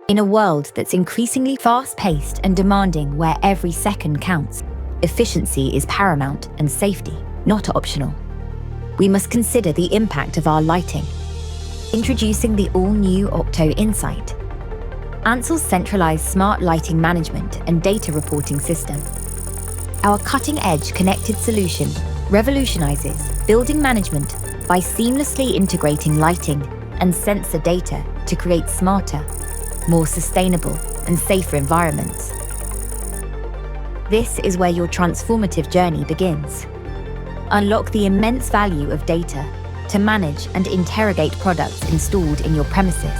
In a world that's increasingly fast-paced and demanding where every second counts, efficiency is paramount and safety not optional. We must consider the impact of our lighting. Introducing the all-new OCTO Insight, Ansell's centralized smart lighting management and data reporting system. Our cutting-edge connected solution revolutionizes building management by seamlessly integrating lighting and sensor data to create smarter, more sustainable and safer environments. This is where your transformative journey begins. Unlock the immense value of data to manage and interrogate products installed in your premises.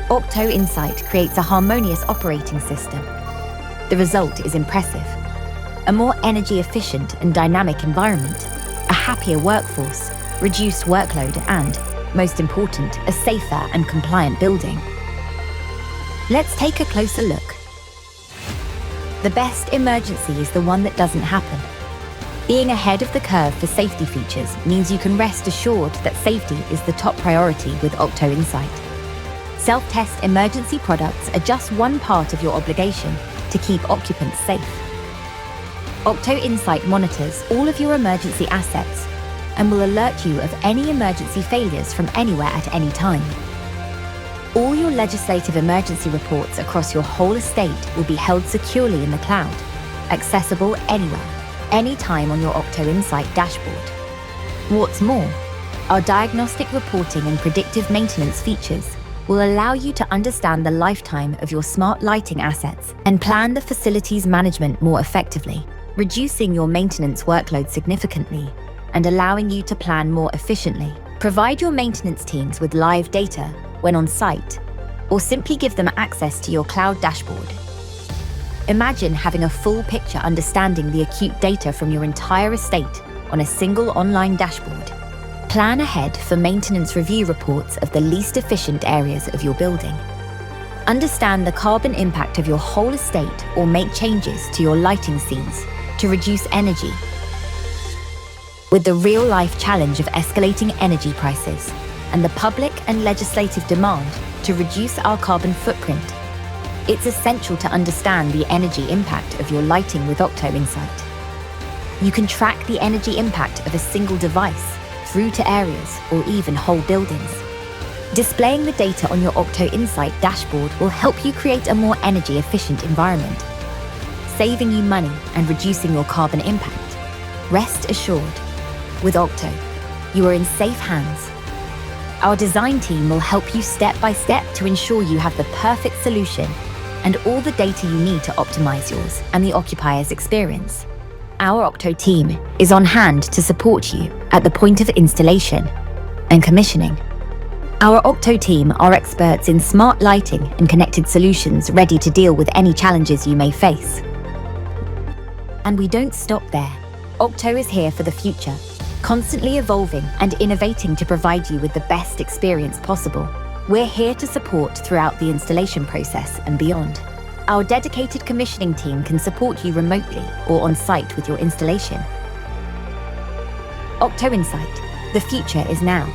OCTO Insight creates a harmonious operating system. The result is impressive. A more energy-efficient and dynamic environment, a happier workforce, reduced workload and, most important, a safer and compliant building. Let's take a closer look. The best emergency is the one that doesn't happen. Being ahead of the curve for safety features means you can rest assured that safety is the top priority with OCTO Insight. Self-test emergency products are just one part of your obligation to keep occupants safe. OCTO Insight monitors all of your emergency assets and will alert you of any emergency failures from anywhere at any time. All your legislative emergency reports across your whole estate will be held securely in the cloud, accessible anywhere, anytime on your OCTO Insight dashboard. What's more, our diagnostic reporting and predictive maintenance features will allow you to understand the lifetime of your smart lighting assets and plan the facility's management more effectively, reducing your maintenance workload significantly and allowing you to plan more efficiently. Provide your maintenance teams with live data when on site, or simply give them access to your cloud dashboard. Imagine having a full picture understanding the acute data from your entire estate on a single online dashboard. Plan ahead for maintenance review reports of the least efficient areas of your building. Understand the carbon impact of your whole estate or make changes to your lighting scenes to reduce energy. With the real-life challenge of escalating energy prices and the public and legislative demand to reduce our carbon footprint, it's essential to understand the energy impact of your lighting with OCTO Insight. You can track the energy impact of a single device through to areas or even whole buildings. Displaying the data on your OCTO Insight dashboard will help you create a more energy-efficient environment, saving you money and reducing your carbon impact. Rest assured, with OCTO, you are in safe hands. Our design team will help you step by step to ensure you have the perfect solution and all the data you need to optimize yours and the occupier's experience. Our OCTO team is on hand to support you at the point of installation and commissioning. Our OCTO team are experts in smart lighting and connected solutions ready to deal with any challenges you may face. And we don't stop there. OCTO is here for the future, constantly evolving and innovating to provide you with the best experience possible. We're here to support throughout the installation process and beyond. Our dedicated commissioning team can support you remotely or on site with your installation. OCTO Insight, the future is now.